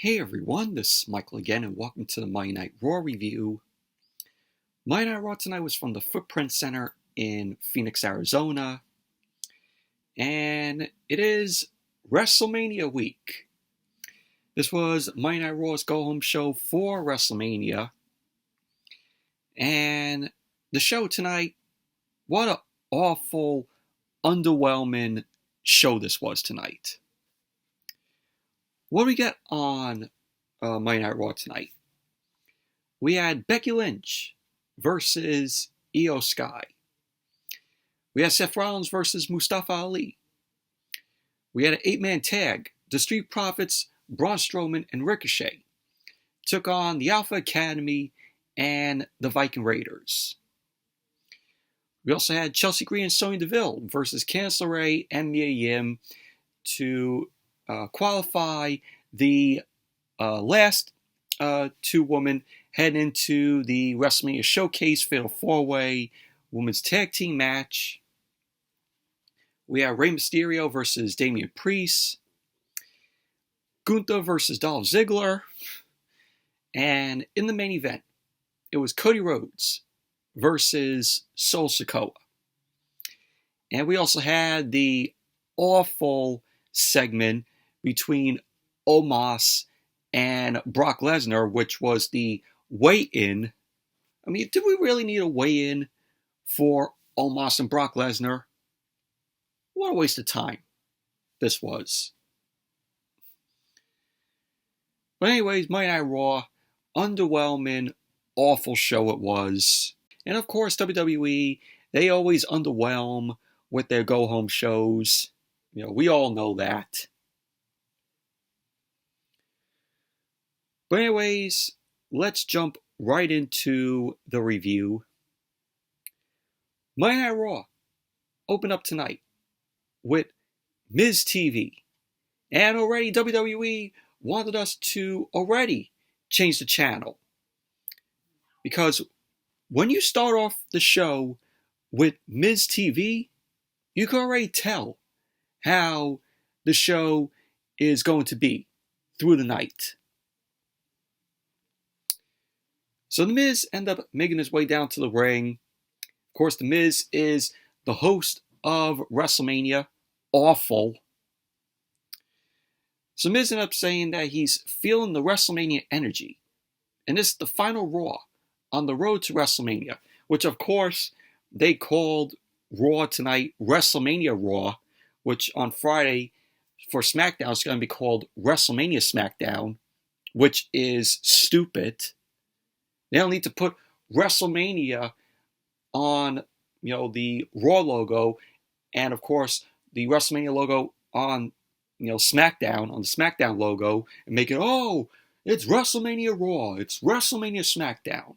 Hey everyone, this is Michael again, and welcome to the Monday Night Raw review. Monday Night Raw tonight was from the Footprint Center in Phoenix, Arizona, and it is WrestleMania week. This was Monday Night Raw's go-home show for WrestleMania, and the show tonight, what an awful, underwhelming show this was tonight. What do we get on Monday Night Raw tonight? We had Becky Lynch versus Iyo Sky. We had Seth Rollins versus Mustafa Ali. We had an 8-man tag. The Street Profits, Braun Strowman, and Ricochet took on the Alpha Academy and the Viking Raiders. We also had Chelsea Green and Sonya Deville versus Candice, LeRae, and Yim to qualify the last two women heading into the WrestleMania Showcase Fatal 4-Way Women's Tag Team match. We have Rey Mysterio versus Damian Priest, Gunther versus Dolph Ziggler, and in the main event, it was CODY Rhodes versus Sikoa. And we also had the awful segment between Omos and Brock Lesnar, which was the weigh-in. I mean, did we really need a weigh-in for Omos and Brock Lesnar? What a waste of time this was. But anyways, Monday Night Raw, underwhelming, awful show it was. And of course, WWE, they always underwhelm with their go-home shows. You know, we all know that. But anyways, let's jump right into the review. Monday Night Raw opened up tonight with Miz TV. And already WWE wanted us to already change the channel. Because when you start off the show with Miz TV, you can already tell how the show is going to be through the night. So The Miz ended up making his way down to the ring. Of course, The Miz is the host of WrestleMania. Awful. So Miz ended up saying that he's feeling the WrestleMania energy. And this is the final Raw on the road to WrestleMania, which of course they called Raw tonight WrestleMania Raw, which on Friday for Smackdown is going to be called WrestleMania Smackdown, which is stupid. They don't need to put WrestleMania on, the Raw logo, and of course the WrestleMania logo on, SmackDown, on the SmackDown logo, and make it, oh, it's WrestleMania Raw, it's WrestleMania Smackdown.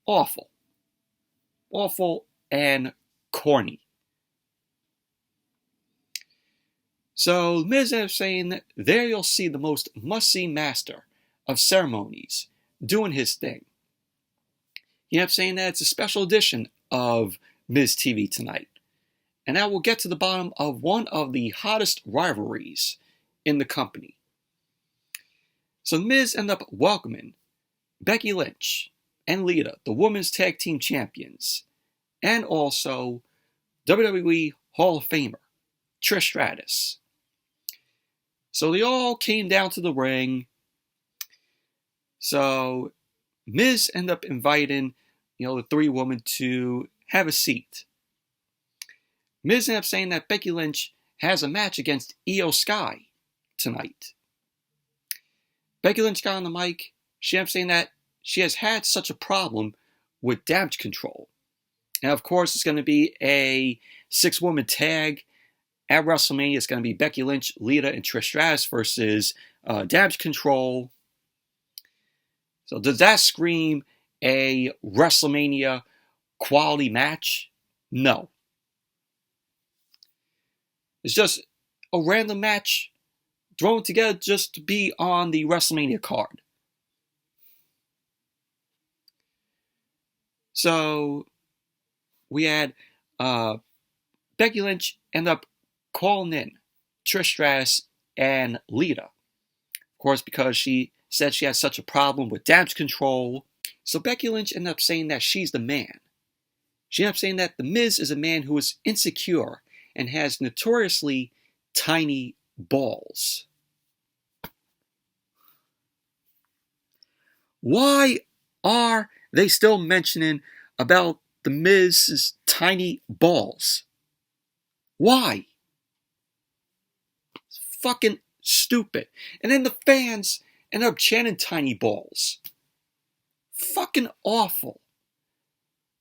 Awful. Awful and corny. So Miz ended up saying that there you'll see the most must-see master of ceremonies doing his thing. He ended up saying that it's a special edition of Miz TV tonight. And that will get to the bottom of one of the hottest rivalries in the company. So Miz ended up welcoming Becky Lynch and Lita, the Women's Tag Team Champions, and also WWE Hall of Famer Trish Stratus. So they all came down to the ring. So Miz ended up inviting, the three women to have a seat. Miz ended up saying that Becky Lynch has a match against Iyo Sky tonight. Becky Lynch got on the mic. She ended up saying that she has had such a problem with damage control. And of course, it's going to be a 6-woman tag at WrestleMania. It's going to be Becky Lynch, Lita, and Trish Stratus versus Damage Control. So does that scream a WrestleMania quality match? No. It's just a random match thrown together just to be on the WrestleMania card. So we had Becky Lynch end up calling in Trish Stratus and Lita Of course, because she said she had such a problem with damage control. So Becky Lynch ended up saying that she's the man. She ended up saying that The Miz is a man who is insecure and has notoriously tiny balls. Why are they still mentioning about The Miz's tiny balls? Why? It's fucking stupid. And then the fans end up chanting tiny balls. Fucking awful.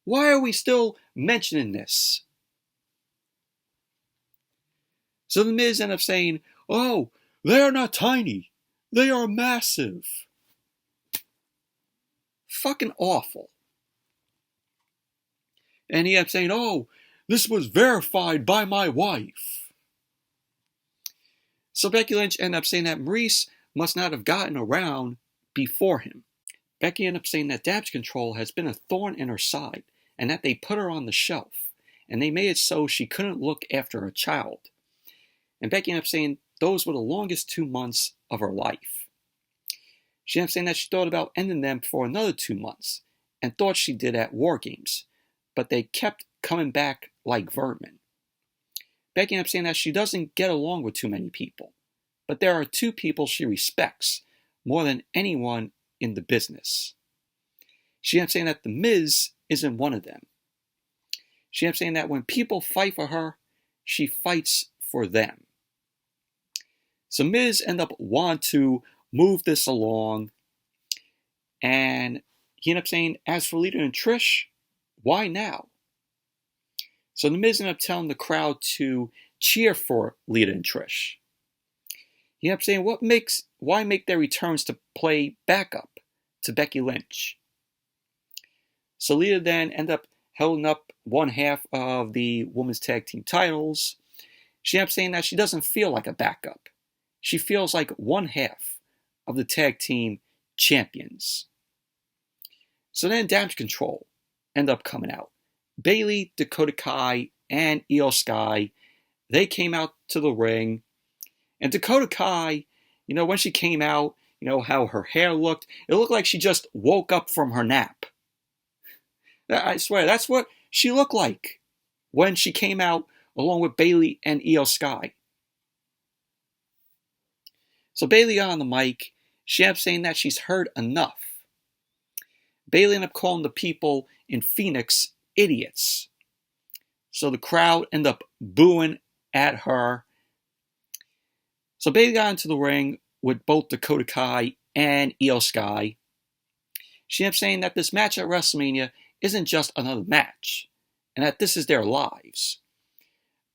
Why are we still mentioning this? So The Miz ended up saying, oh, they are not tiny. They are massive. Fucking awful. And he ended up saying, oh, this was verified by my wife. So Becky Lynch ended up saying that Maurice must not have gotten around before him. Becky ended up saying that damage control has been a thorn in her side and that they put her on the shelf and they made it so she couldn't look after a child. And Becky ended up saying those were the longest 2 months of her life. She ended up saying that she thought about ending them for another 2 months and thought she did at War Games, but they kept coming back like vermin. Becky ended up saying that she doesn't get along with too many people, but there are 2 people she respects more than anyone in the business. She ended up saying that The Miz isn't one of them. She ended up saying that when people fight for her, she fights for them. So Miz ended up wanting to move this along, and he ended up saying, as for Lita and Trish, why now? So The Miz ended up telling the crowd to cheer for Lita and Trish. He ended up saying, why make their returns to play backup to Becky Lynch? So Lita then ended up holding up one half of the women's tag team titles. She ended up saying that she doesn't feel like a backup. She feels like one half of the tag team champions. So then Damage Control ended up coming out. Bayley, Dakota Kai, and Iyo Sky, they came out to the ring. And Dakota Kai, when she came out, how her hair looked. It looked like she just woke up from her nap. I swear, that's what she looked like when she came out along with Bayley and Iyo Sky. So Bayley got on the mic. She ended up saying that she's heard enough. Bayley ended up calling the people in Phoenix idiots. So the crowd ended up booing at her. So Bayley got into the ring with both Dakota Kai and Iyo Sky. She ended up saying that this match at WrestleMania isn't just another match, and that this is their lives.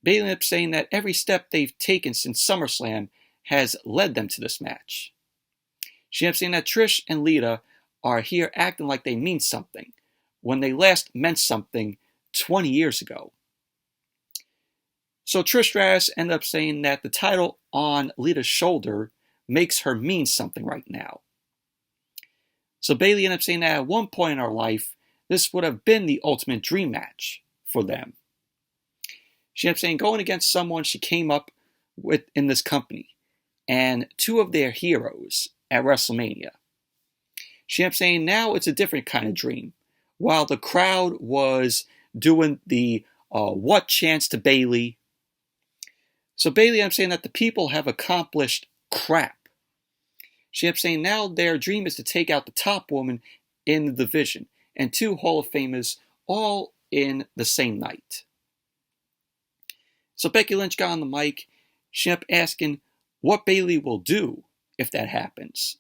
Bayley ended up saying that every step they've taken since SummerSlam has led them to this match. She ended up saying that Trish and Lita are here acting like they mean something, when they last meant something 20 years ago. So Trish Stratus ended up saying that the title on Lita's shoulder makes her mean something right now. So Bayley ended up saying that at one point in her life, this would have been the ultimate dream match for them. She ended up saying going against someone she came up with in this company, and 2 of their heroes at WrestleMania. She ended up saying now it's a different kind of dream. While the crowd was doing the what chants to Bayley. So Bayley ended up saying that the people have accomplished crap. She ended up saying now their dream is to take out the top woman in the division and 2 Hall of Famers all in the same night. So Becky Lynch got on the mic. She ended up asking what Bayley will do if that happens.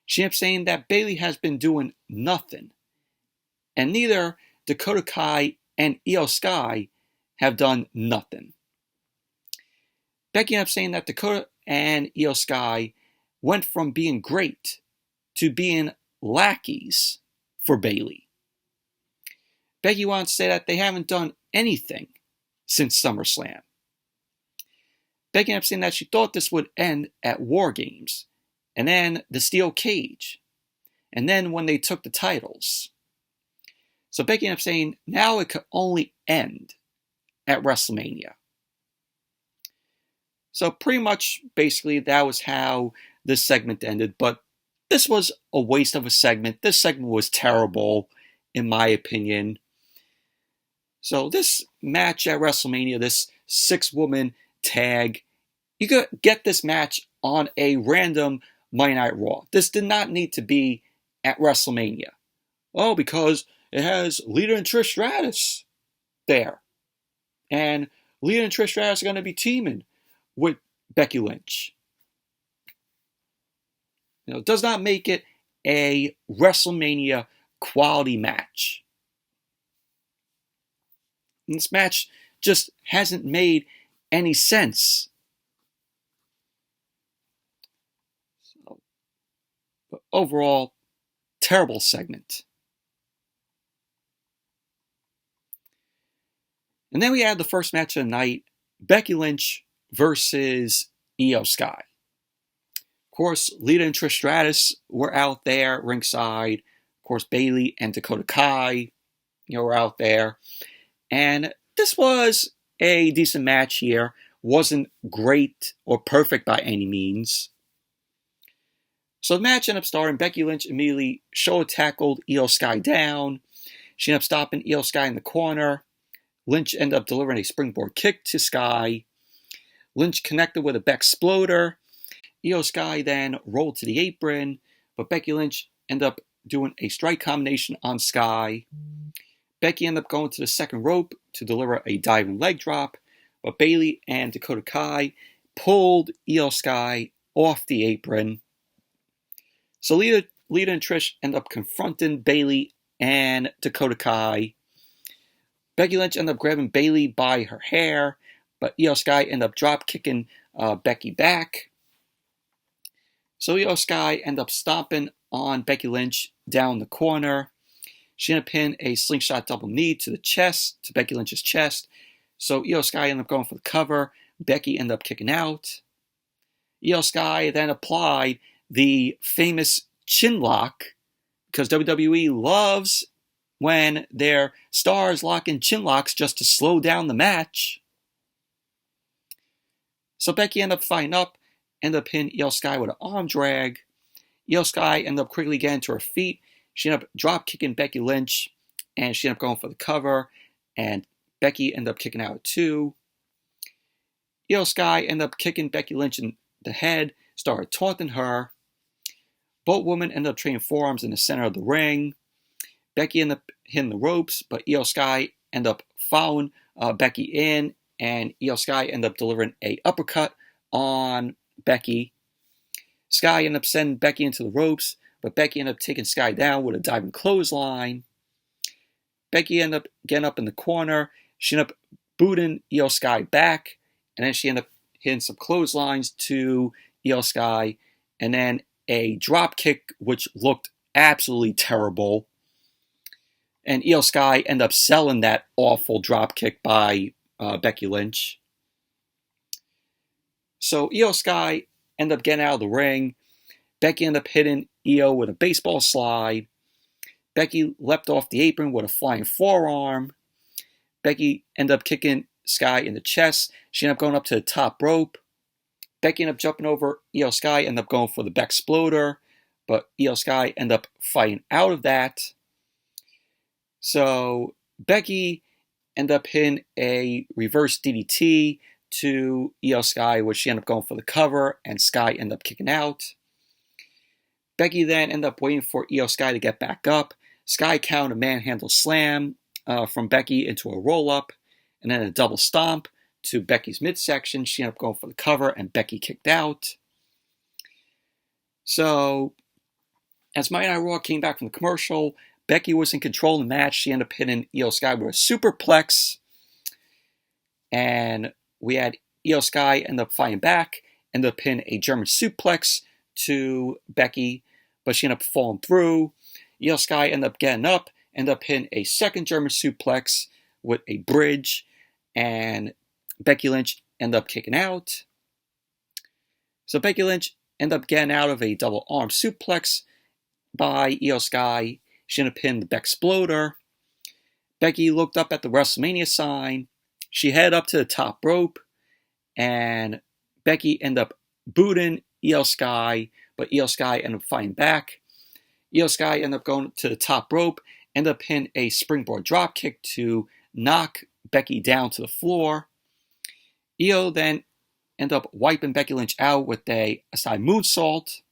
She ended up saying that Bayley has been doing nothing. And neither Dakota Kai and Iyo Sky have done nothing. Becky ended up saying that Dakota and Iyo Sky went from being great to being lackeys for Bayley. Becky wanted to say that they haven't done anything since SummerSlam. Becky ended up saying that she thought this would end at War Games, and then the steel cage, and then when they took the titles. So Becky ended up saying now it could only end at WrestleMania. So pretty much, basically, that was how this segment ended, but this was a waste of a segment. This segment was terrible, in my opinion. So this match at WrestleMania, this 6-woman tag, you could get this match on a random Monday Night Raw. This did not need to be at WrestleMania. Oh, because it has Lita and Trish Stratus there. And Lita and Trish Stratus are going to be teaming with Becky Lynch. It does not make it a WrestleMania quality match. And this match just hasn't made any sense. So, but overall, terrible segment. And then we had the first match of the night, Becky Lynch versus Iyo Sky. Of course, Lita and Trish Stratus were out there ringside. Of course, Bayley and Dakota Kai, were out there. And this was a decent match here. Wasn't great or perfect by any means. So the match ended up starting. Becky Lynch immediately shoulder tackled Iyo Sky down. She ended up stopping Iyo Sky in the corner. Lynch ended up delivering a springboard kick to Skye. Lynch connected with a Bexploder. Iyo Sky then rolled to the apron, but Becky Lynch ended up doing a strike combination on Skye. Becky ended up going to the second rope to deliver a diving leg drop, but Bayley and Dakota Kai pulled Iyo Sky off the apron. So Lita and Trish end up confronting Bayley and Dakota Kai. Becky Lynch ended up grabbing Bayley by her hair, but Iyo Sky ended up drop kicking Becky back. So Iyo Sky ended up stomping on Becky Lynch down the corner. She ended up pinning a slingshot double knee to the chest, to Becky Lynch's chest. So Iyo Sky ended up going for the cover. Becky ended up kicking out. Iyo Sky then applied the famous chin lock, because WWE loves when their stars lock in chin locks just to slow down the match. So Becky ended up fighting up, ended up pinning Iyo Sky with an arm drag. Iyo Sky ended up quickly getting to her feet. She ended up drop kicking Becky Lynch, and she ended up going for the cover, and Becky ended up kicking out too. Iyo Sky ended up kicking Becky Lynch in the head, started taunting her. Both women ended up trading forearms in the center of the ring. Becky ended up hitting the ropes, but Iyo Sky ended up following Becky in, and Iyo Sky ended up delivering an uppercut on Becky. Skye ended up sending Becky into the ropes, but Becky ended up taking Skye down with a diving clothesline. Becky ended up getting up in the corner. She ended up booting Iyo Sky back, and then she ended up hitting some clotheslines to Iyo Sky, and then a drop kick, which looked absolutely terrible. And Iyo Sky ended up selling that awful drop kick by Becky Lynch. So Iyo Sky ended up getting out of the ring. Becky ended up hitting Iyo with a baseball slide. Becky leapt off the apron with a flying forearm. Becky ended up kicking Skye in the chest. She ended up going up to the top rope. Becky ended up jumping over Iyo Sky, ended up going for the Bexploder, but Iyo Sky ended up fighting out of that. So Becky ended up hitting a reverse DDT to Iyo Sky, which she ended up going for the cover, and Skye ended up kicking out. Becky then ended up waiting for Iyo Sky to get back up. Skye counted a manhandle slam from Becky into a roll-up, and then a double stomp to Becky's midsection. She ended up going for the cover, and Becky kicked out. So, as Monday Night Raw came back from the commercial, Becky was in control of the match. She ended up hitting Iyo Sky with a superplex, and we had Iyo Sky end up fighting back, ended up hitting a German suplex to Becky, but she ended up falling through. Iyo Sky ended up getting up, ended up hitting a second German suplex with a bridge, and Becky Lynch ended up kicking out. So Becky Lynch ended up getting out of a double arm suplex by Iyo Sky. She ended up hitting the Bexploder. Becky looked up at the WrestleMania sign. She headed up to the top rope, and Becky ended up booting Iyo Sky, but Iyo Sky ended up fighting back. Iyo Sky ended up going to the top rope, ended up hitting a springboard dropkick to knock Becky down to the floor. Iyo then ended up wiping Becky Lynch out with a side moonsault.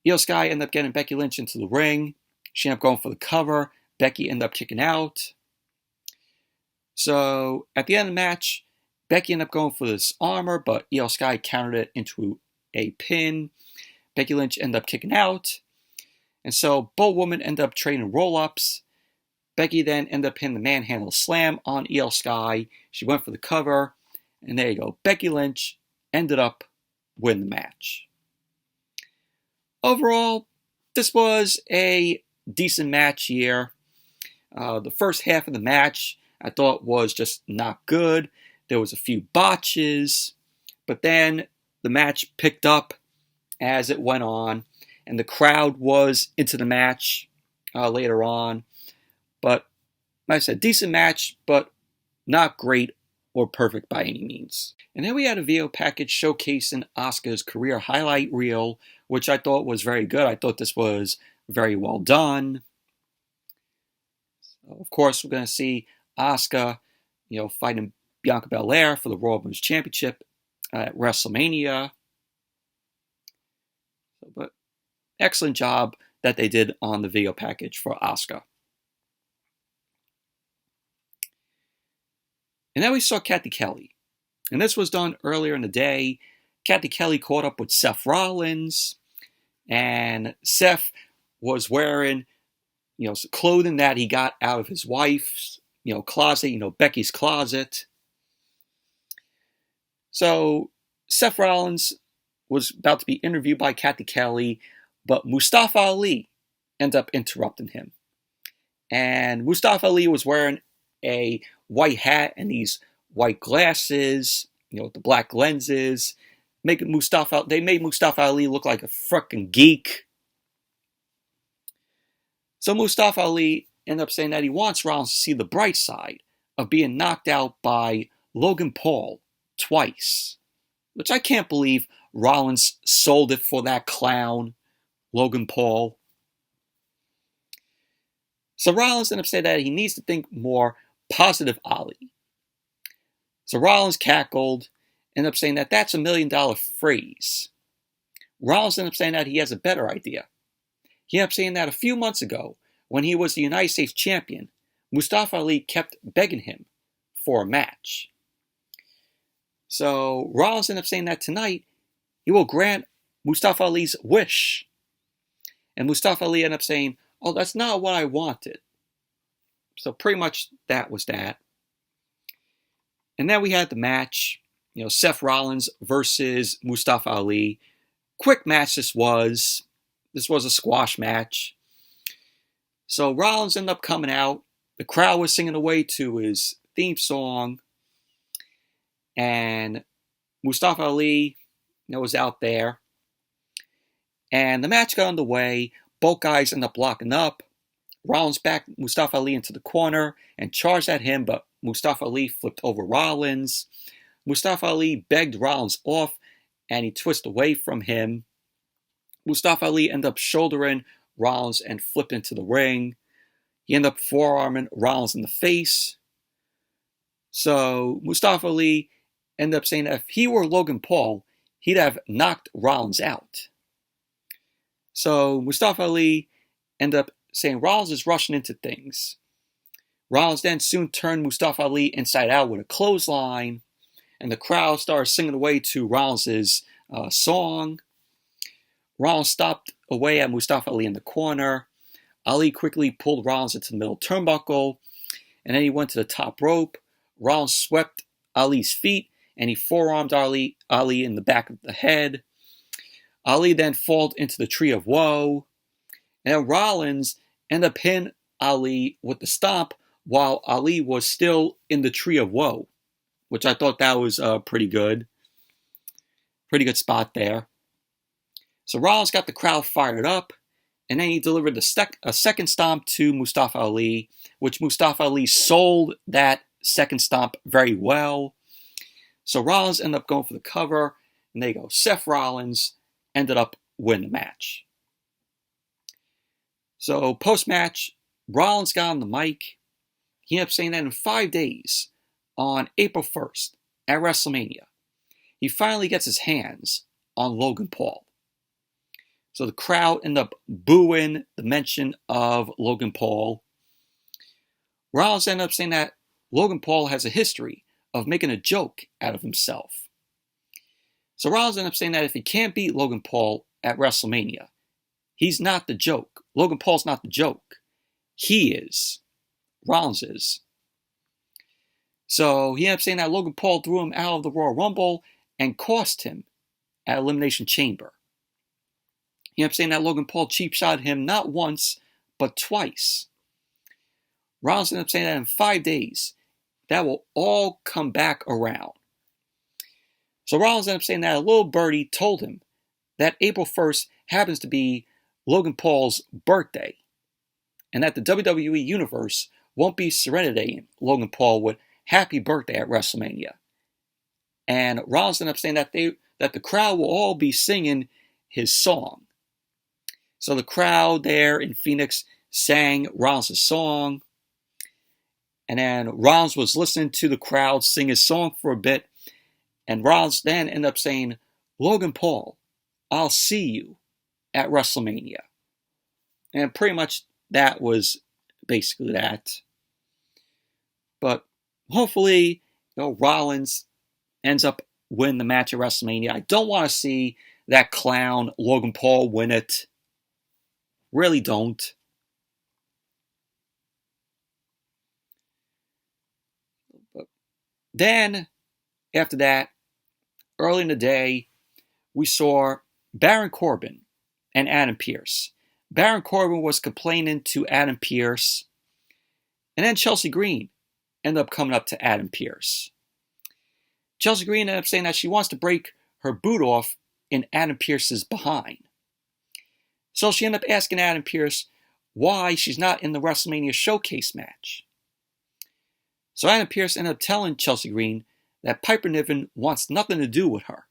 Iyo Sky ended up getting Becky Lynch into the ring. She ended up going for the cover. Becky ended up kicking out. So at the end of the match, Becky ended up going for this armor, but Iyo Sky countered it into a pin. Becky Lynch ended up kicking out. And so both women ended up trading roll-ups. Becky then ended up hitting the manhandle slam on Iyo Sky. She went for the cover. And there you go. Becky Lynch ended up winning the match. Overall, this was a decent match here. The first half of the match I thought was just not good. There was a few botches. But then the match picked up as it went on. And the crowd was into the match later on. But like I said, decent match, but not great or perfect by any means. And then we had a video package showcasing Asuka's career highlight reel, which I thought was very good. I thought this was very well done. So of course, we're going to see Asuka, fighting Bianca Belair for the Royal Women's Championship at WrestleMania. But excellent job that they did on the video package for Asuka. And then we saw Cathy Kelley. And this was done earlier in the day. Cathy Kelley caught up with Seth Rollins. And Seth was wearing, clothing that he got out of his wife's, closet, Becky's closet. So Seth Rollins was about to be interviewed by Cathy Kelley, but Mustafa Ali ended up interrupting him. And Mustafa Ali was wearing a white hat and these white glasses, with the black lenses. They made Mustafa Ali look like a fucking geek. So Mustafa Ali ended up saying that he wants Rollins to see the bright side of being knocked out by Logan Paul twice. Which I can't believe Rollins sold it for that clown, Logan Paul. So Rollins ended up saying that he needs to think more positive Ali. So Rollins cackled, ended up saying that that's $1 million phrase. Rollins ended up saying that he has a better idea. He ended up saying that a few months ago, when he was the United States champion, Mustafa Ali kept begging him for a match. So Rollins ended up saying that tonight he will grant Mustafa Ali's wish. And Mustafa Ali ended up saying, "Oh, that's not what I wanted." So pretty much that was that. And then we had the match, Seth Rollins versus Mustafa Ali. Quick match this was. This was a squash match. So Rollins ended up coming out. The crowd was singing away to his theme song. And Mustafa Ali, was out there. And the match got underway. Both guys ended up locking up. Rollins backed Mustafa Ali into the corner and charged at him, but Mustafa Ali flipped over Rollins. Mustafa Ali begged Rollins off, and he twisted away from him. Mustafa Ali ended up shouldering Rollins and flipped into the ring. He ended up forearming Rollins in the face. So Mustafa Ali ended up saying that if he were Logan Paul, he'd have knocked Rollins out. So Mustafa Ali ended up saying Rollins is rushing into things. Rollins then soon turned Mustafa Ali inside out with a clothesline, and the crowd started singing away to Rollins' song. Rollins stopped away at Mustafa Ali in the corner. Ali quickly pulled Rollins into the middle turnbuckle, and then he went to the top rope. Rollins swept Ali's feet, and he forearmed Ali in the back of the head. Ali then fell into the Tree of Woe, and then Rollins ended up hitting Ali with the stomp while Ali was still in the Tree of Woe, which I thought that was pretty good. Pretty good spot there. So Rollins got the crowd fired up, and then he delivered a second stomp to Mustafa Ali, which Mustafa Ali sold that second stomp very well. So Rollins ended up going for the cover, And there you go. Seth Rollins ended up winning the match. So post-match, Rollins got on the mic. He ended up saying that in 5 days, on April 1st, at WrestleMania, he finally gets his hands on Logan Paul. So the crowd ended up booing the mention of Logan Paul. Rollins ended up saying that Logan Paul has a history of making a joke out of himself. So Rollins ended up saying that if he can't beat Logan Paul at WrestleMania, he's not the joke. Logan Paul's not the joke. He is. Rollins is. So he ended up saying that Logan Paul threw him out of the Royal Rumble and cost him at Elimination Chamber. He ended up saying that Logan Paul cheap shot him not once, but twice. Rollins ended up saying that in 5 days, that will all come back around. So Rollins ended up saying that a little birdie told him that April 1st happens to be Logan Paul's birthday, and that the WWE Universe won't be serenading Logan Paul with happy birthday at WrestleMania. And Rollins ended up saying that the crowd will all be singing his song. So the crowd there in Phoenix sang Rollins' song. And then Rollins was listening to the crowd sing his song for a bit. And Rollins then ended up saying, "Logan Paul, I'll see you at WrestleMania." And pretty much that was basically that. But hopefully, Rollins ends up winning the match at WrestleMania. I don't want to see that clown Logan Paul win it. Really don't. But then, after that, early in the day, we saw Baron Corbin and Adam Pearce. Baron Corbin was complaining to Adam Pearce, and then Chelsea Green ended up coming up to Adam Pearce. Chelsea Green ended up saying that she wants to break her boot off in Adam Pearce's behind. So she ended up asking Adam Pearce why she's not in the WrestleMania Showcase match. So Adam Pearce ended up telling Chelsea Green that Piper Niven wants nothing to do with her,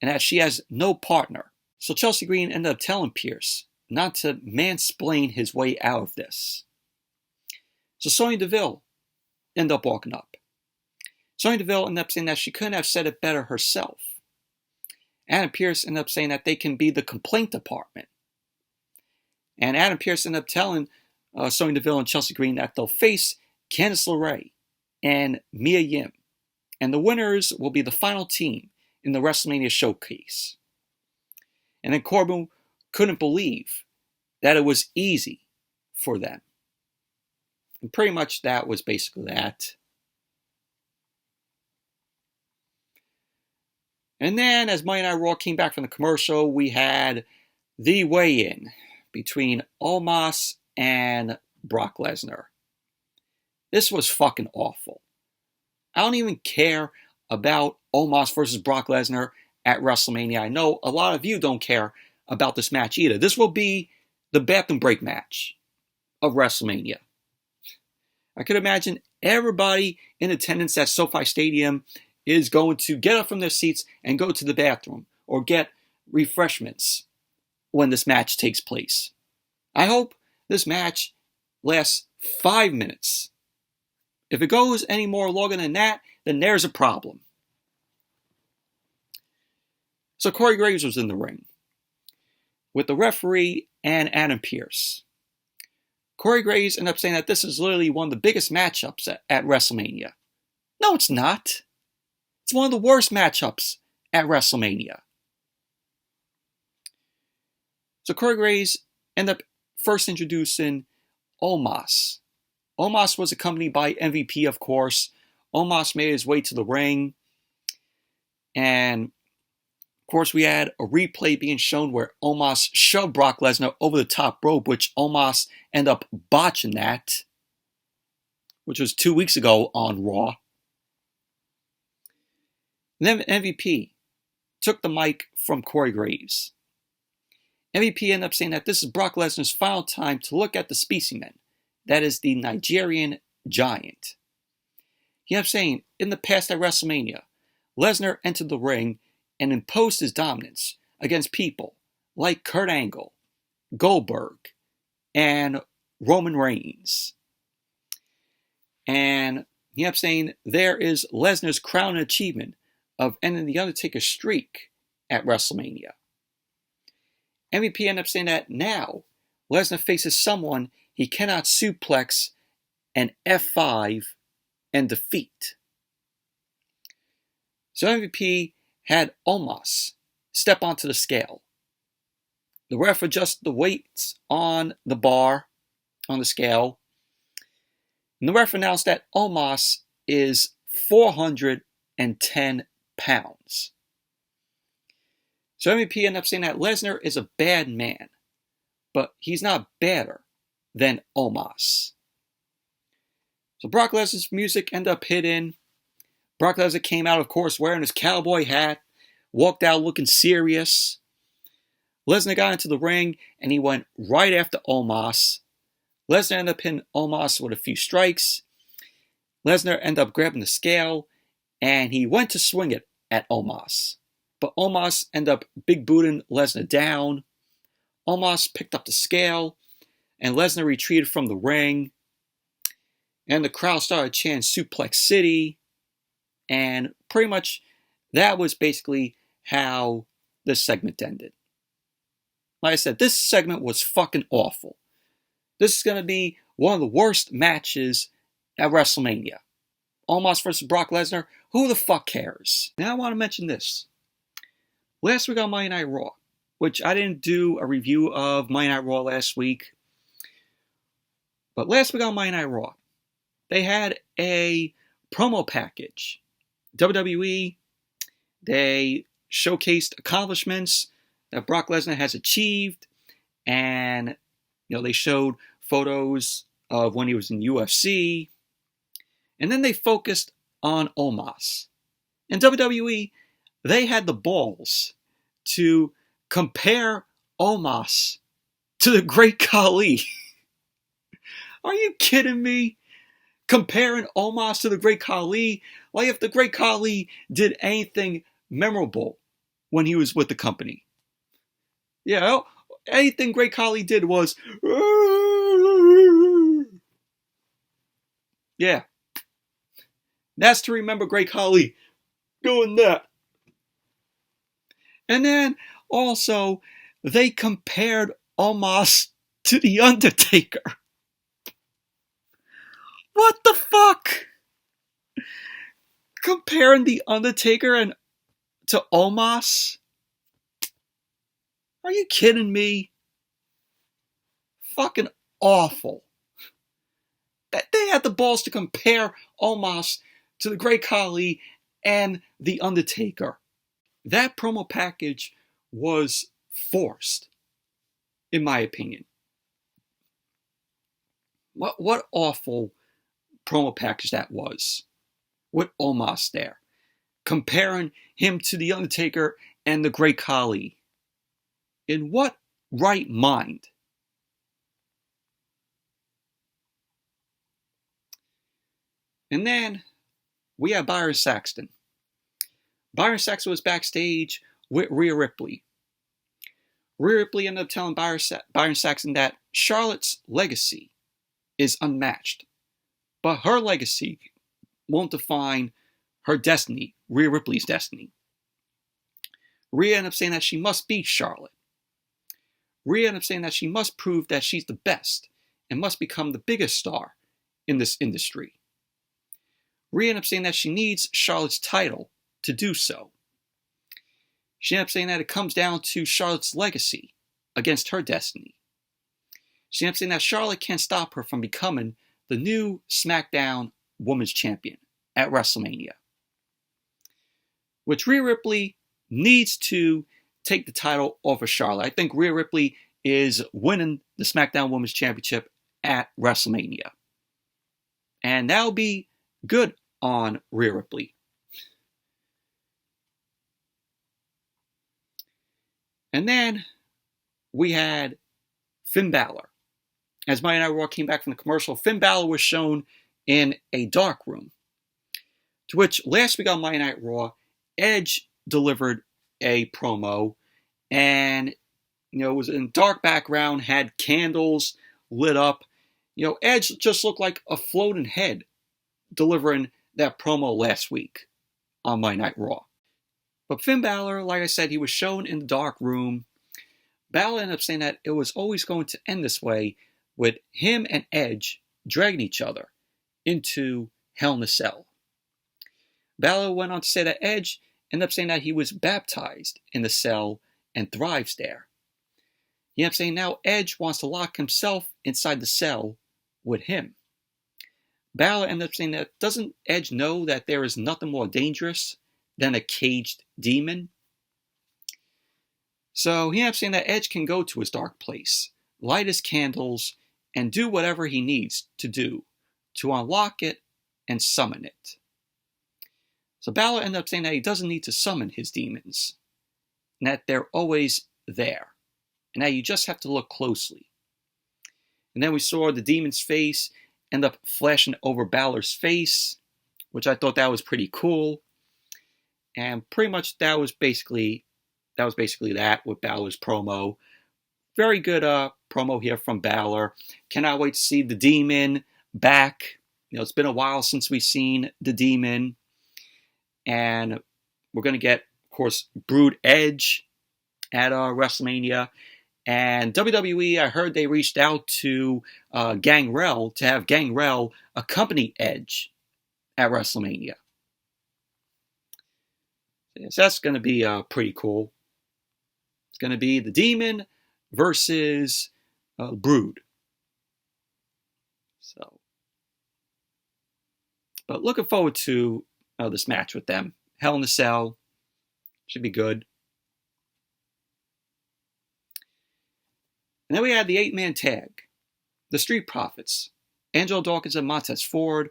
and that she has no partner. So Chelsea Green ended up telling Pearce not to mansplain his way out of this. So Sonya Deville ended up walking up. Sonya Deville ended up saying that she couldn't have said it better herself. Adam Pearce ended up saying that they can be the complaint department. And Adam Pearce ended up telling Sonya Deville and Chelsea Green that they'll face Candice LeRae and Mia Yim. And the winners will be the final team in the WrestleMania Showcase. And then Corbin couldn't believe that it was easy for them. And pretty much that was basically that. And then, as Monday Night Raw came back from the commercial, we had the weigh-in between Omos and Brock Lesnar. This was fucking awful. I don't even care about Omos versus Brock Lesnar at WrestleMania. I know a lot of you don't care about this match either. This will be the bathroom break match of WrestleMania. I could imagine everybody in attendance at SoFi Stadium is going to get up from their seats and go to the bathroom or get refreshments when this match takes place. I hope this match lasts 5 minutes. If it goes any more longer than that, then there's a problem. So Corey Graves was in the ring with the referee and Adam Pearce. Corey Graves ended up saying that this is literally one of the biggest matchups at WrestleMania. No, it's not. It's one of the worst matchups at WrestleMania. So Corey Graves ended up first introducing Omos. Omos was accompanied by MVP, of course. Omos made his way to the ring. And, of course, we had a replay being shown where Omos shoved Brock Lesnar over the top rope, which Omos ended up botching that, which was 2 weeks ago on Raw. And then MVP took the mic from Corey Graves. MVP ended up saying that this is Brock Lesnar's final time to look at the specimen, that is the Nigerian Giant. He ended up saying, in the past at WrestleMania, Lesnar entered the ring and imposed his dominance against people like Kurt Angle, Goldberg, and Roman Reigns. And he kept saying there is Lesnar's crowning achievement of ending the Undertaker's streak at WrestleMania. MVP ended up saying that now Lesnar faces someone he cannot suplex an F5 and defeat. So MVP had Omos step onto the scale. The ref adjusted the weights on the bar, on the scale, and the ref announced that Omos is 410 pounds. So MVP ended up saying that Lesnar is a bad man, but he's not badder than Omos. So Brock Lesnar's music ended up hitting. Brock Lesnar came out, of course, wearing his cowboy hat, walked out looking serious. Lesnar got into the ring, and he went right after Omos. Lesnar ended up hitting Omos with a few strikes. Lesnar ended up grabbing the scale, and he went to swing it at Omos. But Omos ended up big booting Lesnar down. Omos picked up the scale, and Lesnar retreated from the ring. And the crowd started chanting Suplex City. And pretty much that was basically how this segment ended. Like I said, this segment was fucking awful. This is going to be one of the worst matches at WrestleMania. Omos versus Brock Lesnar. Who the fuck cares? Now I want to mention this. Last week on Monday Night Raw, which I didn't do a review of Monday Night Raw last week. But last week on Monday Night Raw, they had a promo package. WWE, they showcased accomplishments that Brock Lesnar has achieved, and they showed photos of when he was in UFC, and then they focused on Omos. And WWE, they had the balls to compare Omos to the Great Khali. Are you kidding me? Comparing Omos to the Great Khali? Like if the Great Khali did anything memorable when he was with the company. Yeah, anything Great Khali did was... Yeah. That's to remember Great Khali doing that. And then also, they compared Omos to The Undertaker. What the fuck? Comparing The Undertaker to Omos? Are you kidding me? Fucking awful. They had the balls to compare Omos to the Great Khali and The Undertaker. That promo package was forced, in my opinion. What awful promo package that was. With Omos there. Comparing him to The Undertaker and the Great Khali. In what right mind? And then we have Byron Saxton. Byron Saxton was backstage with Rhea Ripley. Rhea Ripley ended up telling Byron Saxton that Charlotte's legacy is unmatched. But her legacy won't define her destiny, Rhea Ripley's destiny. Rhea ended up saying that she must beat Charlotte. Rhea ended up saying that she must prove that she's the best and must become the biggest star in this industry. Rhea ended up saying that she needs Charlotte's title to do so. She ended up saying that it comes down to Charlotte's legacy against her destiny. She ended up saying that Charlotte can't stop her from becoming the new SmackDown Women's Champion at WrestleMania. Which Rhea Ripley needs to take the title off of Charlotte. I think Rhea Ripley is winning the SmackDown Women's Championship at WrestleMania. And that'll be good on Rhea Ripley. And then we had Finn Balor. As Monday Night Raw came back from the commercial, Finn Balor was shown in a dark room. To which last week on Monday Night Raw, Edge delivered a promo, and it was in dark background, had candles lit up. Edge just looked like a floating head delivering that promo last week on Monday Night Raw. But Finn Balor, like I said, he was shown in the dark room. Balor ended up saying that it was always going to end this way, with him and Edge dragging each other into Hell in a Cell. Balor went on to say that Edge ended up saying that he was baptized in the cell and thrives there. He ended up saying now Edge wants to lock himself inside the cell with him. Balor ended up saying that doesn't Edge know that there is nothing more dangerous than a caged demon? So he ended up saying that Edge can go to his dark place, light his candles, and do whatever he needs to do to unlock it and summon it. So Balor ended up saying that he doesn't need to summon his demons, and that they're always there, and that you just have to look closely. And then we saw the demon's face end up flashing over Balor's face, which I thought that was pretty cool. And pretty much that was basically that with Balor's promo. Very good promo here from Balor. Cannot wait to see the Demon back. It's been a while since we've seen the Demon. And we're going to get, of course, Brood Edge at WrestleMania. And WWE, I heard they reached out to Gangrel to have Gangrel accompany Edge at WrestleMania. So that's going to be pretty cool. It's going to be the Demon versus Brood. But looking forward to this match with them. Hell in a Cell. Should be good. And then we had the 8-man tag. The Street Profits. Angelo Dawkins and Montez Ford.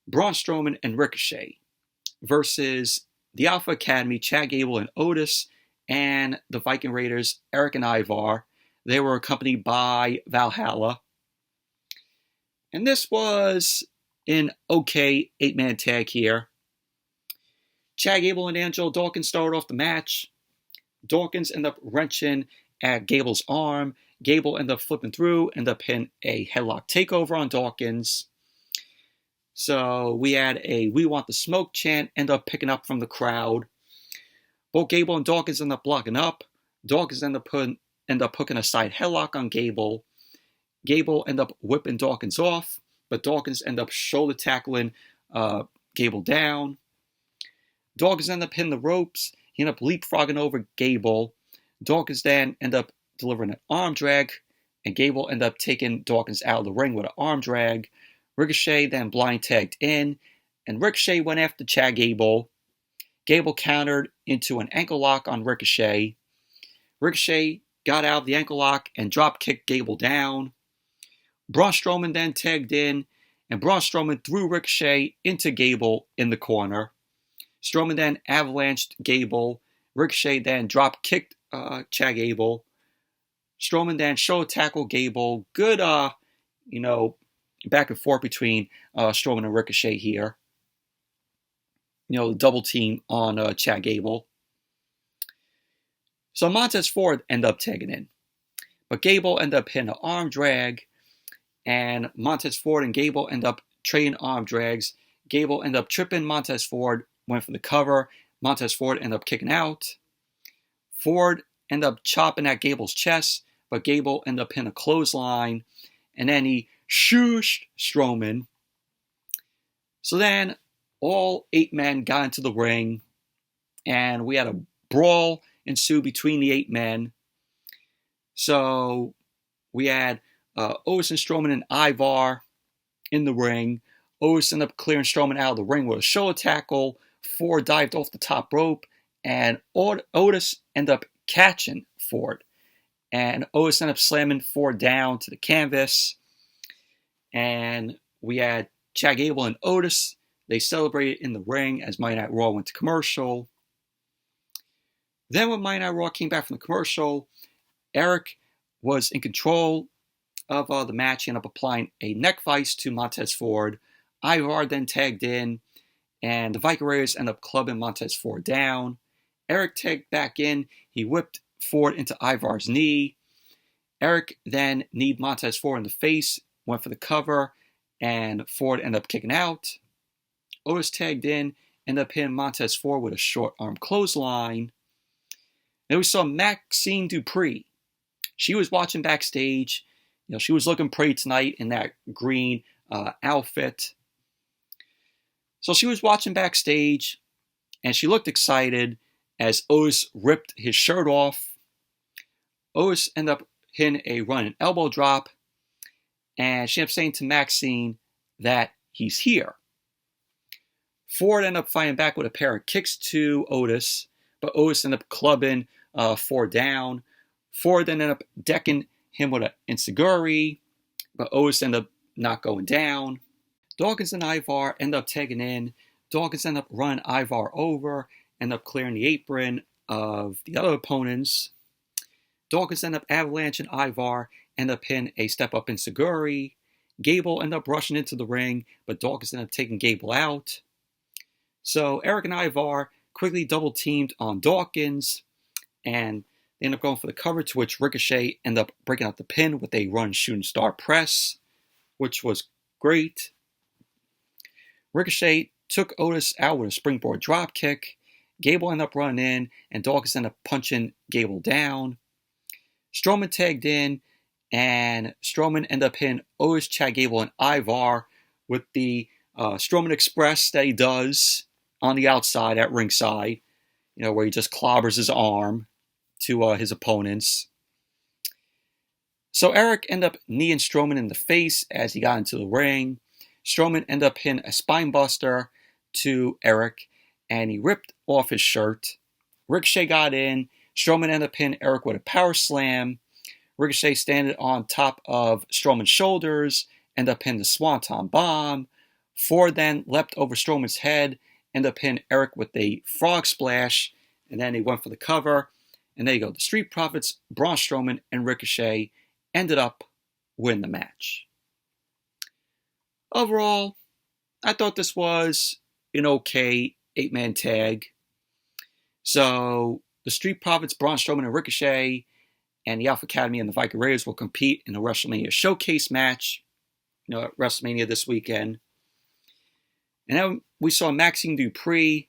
Braun Strowman and Ricochet. Versus the Alpha Academy, Chad Gable and Otis. And the Viking Raiders, Eric and Ivar. They were accompanied by Valhalla. And this was an okay 8-man tag here. Chad Gable and Angelo Dawkins started off the match. Dawkins ended up wrenching at Gable's arm. Gable ended up flipping through, ended up hitting a headlock takeover on Dawkins. So we had a "We Want the Smoke" chant end up picking up from the crowd. Both Gable and Dawkins end up blocking up. Dawkins end up hooking a side headlock on Gable. Gable end up whipping Dawkins off, but Dawkins end up shoulder tackling Gable down. Dawkins end up hitting the ropes. He end up leapfrogging over Gable. Dawkins then end up delivering an arm drag, and Gable end up taking Dawkins out of the ring with an arm drag. Ricochet then blind tagged in, and Ricochet went after Chad Gable. Gable countered into an ankle lock on Ricochet. Ricochet got out of the ankle lock and drop kicked Gable down. Braun Strowman then tagged in, and Braun Strowman threw Ricochet into Gable in the corner. Strowman then avalanched Gable. Ricochet then drop kicked Chad Gable. Strowman then shoulder tackled Gable. Good, back and forth between Strowman and Ricochet here. The double team on Chad Gable. So Montez Ford ended up tagging in. But Gable ended up hitting an arm drag. And Montez Ford and Gable end up trading arm drags. Gable ended up tripping Montez Ford, went for the cover. Montez Ford ended up kicking out. Ford ended up chopping at Gable's chest, but Gable ended up hitting a clothesline. And then he shooshed Strowman. So then all 8 men got into the ring, and we had a brawl ensue between the 8 men. So we had Otis and Strowman and Ivar in the ring. Otis ended up clearing Strowman out of the ring with a shoulder tackle. Ford dived off the top rope, and Otis ended up catching Ford. And Otis ended up slamming Ford down to the canvas. And we had Chad Gable and Otis. They celebrated in the ring as Monday Night Raw went to commercial. Then when Monday Night Raw came back from the commercial, Eric was in control of the match. He ended up applying a neck vice to Montez Ford. Ivar then tagged in, and the Viking Raiders ended up clubbing Montez Ford down. Eric tagged back in. He whipped Ford into Ivar's knee. Eric then kneed Montez Ford in the face, went for the cover, and Ford ended up kicking out. Otis tagged in, ended up hitting Montez Ford with a short arm clothesline. Then we saw Maxine Dupree. She was watching backstage. She was looking pretty tonight in that green outfit. So she was watching backstage, and she looked excited as Otis ripped his shirt off. Otis ended up hitting a running elbow drop, and she ended up saying to Maxine that he's here. Ford ended up fighting back with a pair of kicks to Otis, but Otis ended up clubbing Ford down. Ford then ended up decking him with an enziguri, but Otis ended up not going down. Dawkins and Ivar end up tagging in. Dawkins end up running Ivar over, end up clearing the apron of the other opponents. Dawkins end up avalanching Ivar, end up hitting a step-up enziguri. Gable end up rushing into the ring, but Dawkins end up taking Gable out. So Eric and Ivar quickly double-teamed on Dawkins, and they end up going for the cover, to which Ricochet end up breaking out the pin with a run shooting star press, which was great. Ricochet took Otis out with a springboard dropkick. Gable ended up running in, and Dawkins ended up punching Gable down. Strowman tagged in, and Strowman ended up hitting Otis, Chad Gable, and Ivar with the Strowman Express that he does on the outside at ringside, where he just clobbers his arm to his opponents. So Eric ended up kneeing Strowman in the face as he got into the ring. Strowman ended up hitting a spinebuster to Eric, and he ripped off his shirt. Ricochet got in. Strowman ended up hitting Eric with a power slam. Ricochet standing on top of Strowman's shoulders, ended up hitting the Swanton Bomb. Ford then leapt over Strowman's head, ended up hitting Eric with a frog splash, and then he went for the cover. And there you go. The Street Profits, Braun Strowman, and Ricochet ended up winning the match. Overall, I thought this was an okay 8-man tag. So the Street Profits, Braun Strowman, and Ricochet, and the Alpha Academy and the Viking Raiders will compete in a WrestleMania showcase match, at WrestleMania this weekend. And then we saw Maxine Dupree.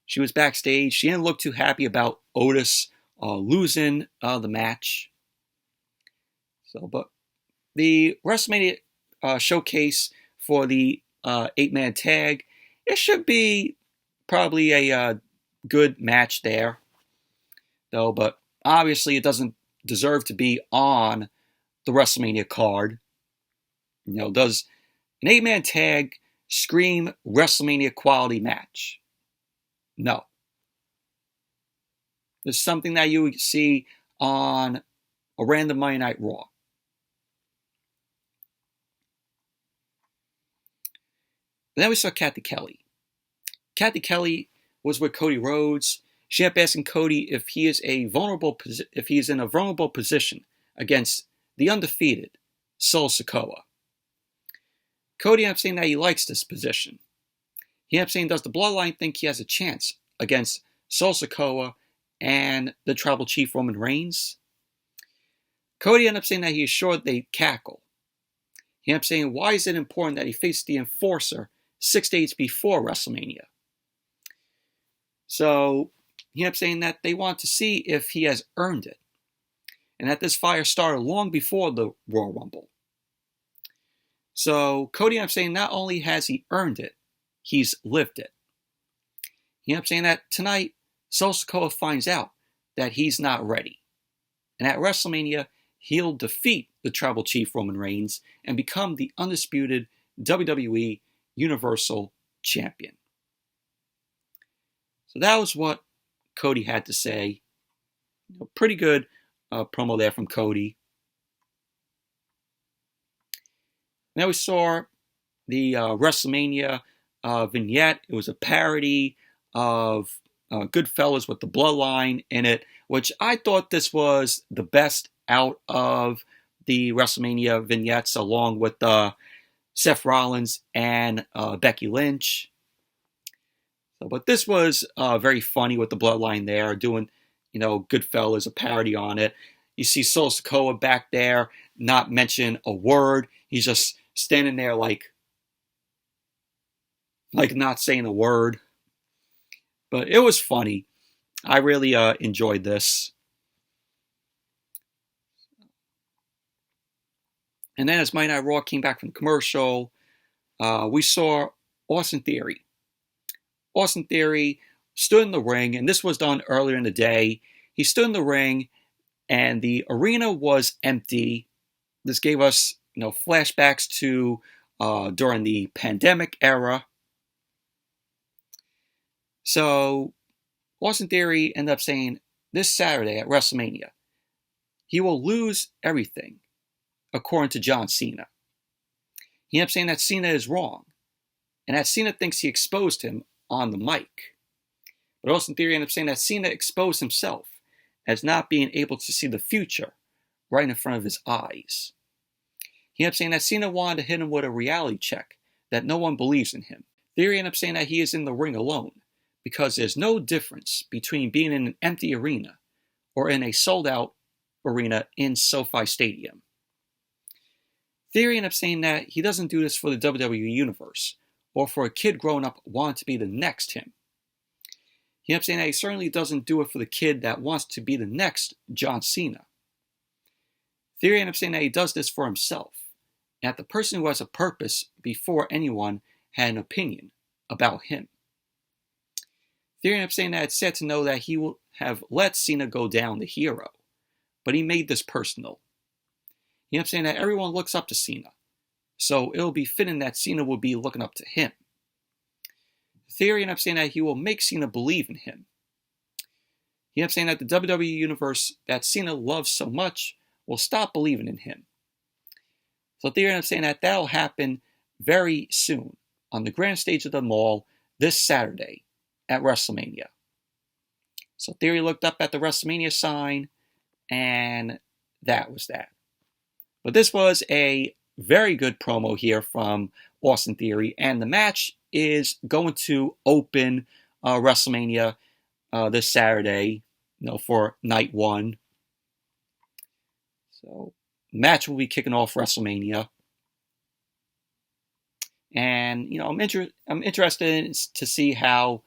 She was backstage. She didn't look too happy about Otis losing the match. But the WrestleMania showcase for the 8-man tag, it should be probably a good match there, though. But obviously, it doesn't deserve to be on the WrestleMania card. Does an 8-man tag scream WrestleMania quality match? No. There's something that you would see on a random Monday Night Raw. And then we saw Kathy Kelly. Kathy Kelly was with Cody Rhodes. She ended up asking Cody if he is in a vulnerable position against the undefeated Solo Sikoa. Cody ended up saying that he likes this position. He ended up saying, does the Bloodline think he has a chance against Solo Sikoa and the Tribal Chief Roman Reigns? Cody ended up saying that he is sure they'd cackle. He ended up saying, why is it important that he face the Enforcer 6 days before WrestleMania? So he ended up saying that they want to see if he has earned it, and that this fire started long before the Royal Rumble. So Cody ended up saying not only has he earned it, he's lived it. He ended up saying that tonight, Solo Sikoa finds out that he's not ready. And at WrestleMania, he'll defeat the Tribal Chief Roman Reigns and become the undisputed WWE Universal Champion. So that was what Cody had to say. Pretty good promo there from Cody. Now we saw the WrestleMania vignette. It was a parody of Goodfellas with the Bloodline in it, which I thought this was the best out of the WrestleMania vignettes, along with Seth Rollins and Becky Lynch. So, but this was very funny with the Bloodline there, doing, Goodfellas, a parody on it. You see Sikoa back there, not mention a word. He's just standing there like not saying a word. But it was funny. I really enjoyed this. And then as Monday Night Raw came back from the commercial, we saw Austin Theory. Austin Theory stood in the ring, and this was done earlier in the day. He stood in the ring, and the arena was empty. This gave us, flashbacks to during the pandemic era. So Austin Theory ended up saying this Saturday at WrestleMania, he will lose everything, according to John Cena. He ended up saying that Cena is wrong, and that Cena thinks he exposed him on the mic. But Austin Theory ended up saying that Cena exposed himself as not being able to see the future right in front of his eyes. He ended up saying that Cena wanted to hit him with a reality check, that no one believes in him. Theory ended up saying that he is in the ring alone, because there's no difference between being in an empty arena or in a sold-out arena in SoFi Stadium. Theory ended up saying that he doesn't do this for the WWE Universe, or for a kid growing up wanting to be the next him. He ended up saying that he certainly doesn't do it for the kid that wants to be the next John Cena. Theory ended up saying that he does this for himself, and that the person who has a purpose before anyone had an opinion about him. Theory ended up saying that it's sad to know that he will have let Cena go down the hero, but he made this personal. He ended up saying that everyone looks up to Cena, so it'll be fitting that Cena will be looking up to him. Theory ended up saying that he will make Cena believe in him. He ended up saying that the WWE Universe that Cena loves so much will stop believing in him. So Theory ended up saying that that'll happen very soon on the grand stage of the mall this Saturday at WrestleMania. So Theory looked up at the WrestleMania sign, and that was that. But this was a very good promo here from Austin Theory, and the match is going to open WrestleMania this Saturday, for night one. So, the match will be kicking off WrestleMania, and I'm interested to see how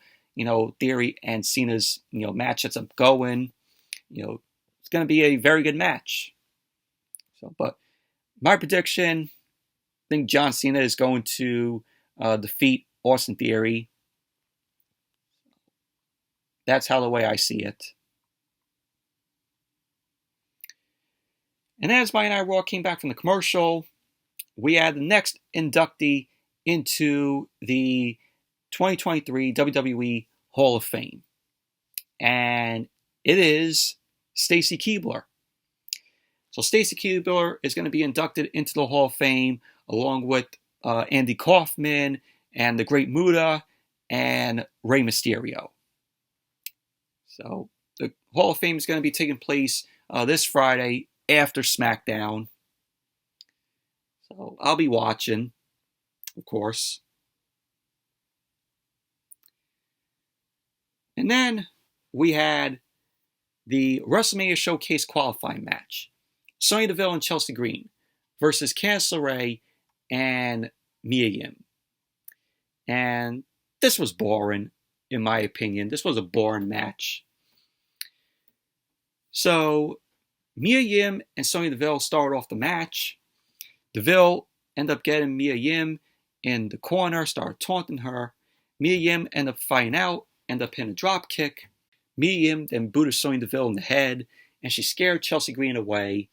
Theory and Cena's match ends up going. It's going to be a very good match. So, but my prediction, I think John Cena is going to defeat Austin Theory. That's how the way I see it. And as Monday Night Raw came back from the commercial, we had the next inductee into the 2023 WWE Hall of Fame. And it is Stacy Keibler. So Stacy Keibler is going to be inducted into the Hall of Fame along with Andy Kaufman and the Great Muta and Rey Mysterio. So the Hall of Fame is going to be taking place this Friday after Smackdown. So I'll be watching, of course. And then we had the WrestleMania Showcase qualifying match. Sonya Deville and Chelsea Green versus Candice LeRae and Mia Yim. And this was boring, in my opinion. This was a boring match. So, Mia Yim and Sonya Deville started off the match. Deville ended up getting Mia Yim in the corner, started taunting her. Mia Yim ended up fighting out, ended up hitting a drop kick. Mia Yim then booted Sonya Deville in the head, and she scared Chelsea Green away.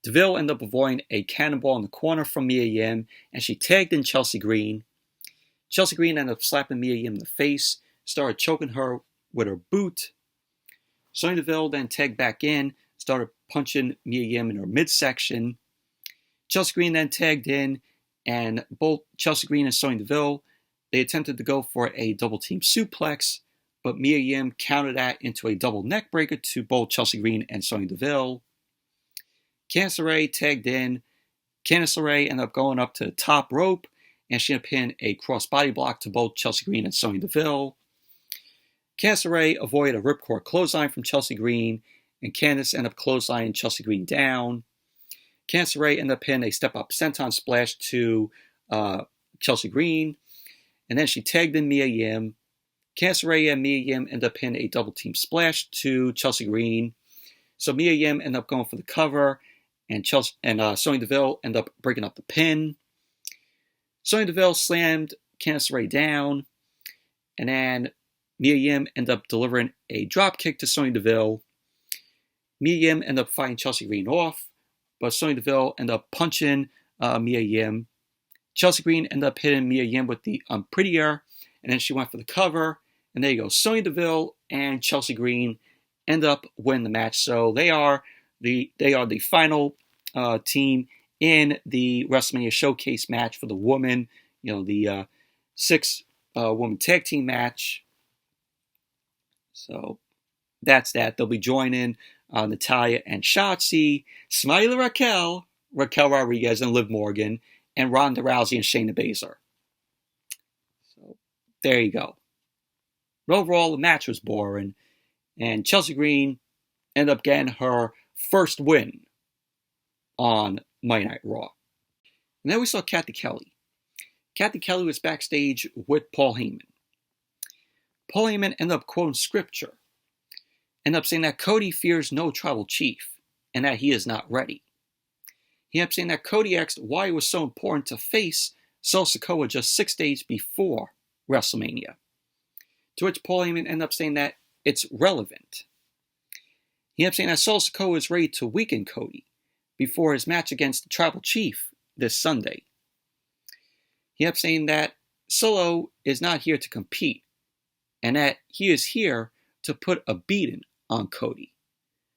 Deville ended up avoiding a cannonball in the corner from Mia Yim, and she tagged in Chelsea Green. Chelsea Green ended up slapping Mia Yim in the face, started choking her with her boot. Sonya Deville then tagged back in, started punching Mia Yim in her midsection. Chelsea Green then tagged in, and both Chelsea Green and Sonya Deville, they attempted to go for a double team suplex, but Mia Yim countered that into a double neck breaker to both Chelsea Green and Sonya Deville. Candice LeRae tagged in. Candice LeRae ended up going up to the top rope, and she ended up hitting a crossbody block to both Chelsea Green and Sonya Deville. Candice LeRae avoided a ripcord clothesline from Chelsea Green, and Candice ended up clotheslining Chelsea Green down. Candice LeRae ended up hitting a step-up senton splash to Chelsea Green, and then she tagged in Mia Yim. Candice LeRae and Mia Yim ended up hitting a double-team splash to Chelsea Green. So Mia Yim ended up going for the cover, and Sonya Devel ended up breaking up the pin. Sonya Devel slammed Candice LeRae down, and then Mia Yim ended up delivering a drop kick to Sonya Devel. Mia Yim ended up fighting Chelsea Green off, but Sonya Devel ended up punching Mia Yim. Chelsea Green ended up hitting Mia Yim with the Prettier, and then she went for the cover. And there you go. Sonya Devel and Chelsea Green end up winning the match. So they are the final team in the WrestleMania Showcase match for the woman. The 6-woman tag team match. So that's that. They'll be joining Natalya and Shotzi, Smiley Raquel Rodriguez, and Liv Morgan, and Ronda Rousey and Shayna Baszler. So there you go. But overall, the match was boring, and Chelsea Green ended up getting her first win on Monday Night Raw. And then we saw Kathy Kelly. Kathy Kelly was backstage with Paul Heyman. Paul Heyman ended up quoting scripture, ended up saying that Cody fears no tribal chief, and that he is not ready. He ended up saying that Cody asked why it was so important to face Sikoa just 6 days before WrestleMania. To which Paul Heyman ended up saying that it's relevant. He ended up saying that Sikoa is ready to weaken Cody before his match against the tribal chief this Sunday. He ended up saying that Solo is not here to compete, and that he is here to put a beating on Cody.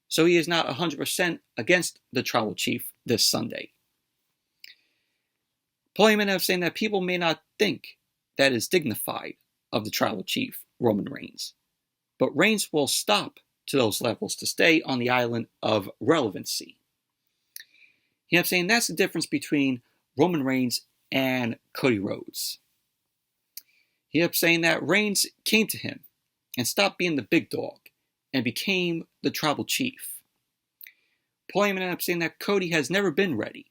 So he is not 100% against the tribal chief this Sunday. Paul Heyman ended up saying that people may not think that is dignified of the tribal chief, Roman Reigns, but Reigns will stop to those levels to stay on the island of relevancy. He ended up saying that's the difference between Roman Reigns and Cody Rhodes. He ended up saying that Reigns came to him and stopped being the big dog and became the tribal chief. Paul Heyman ended up saying that Cody has never been ready,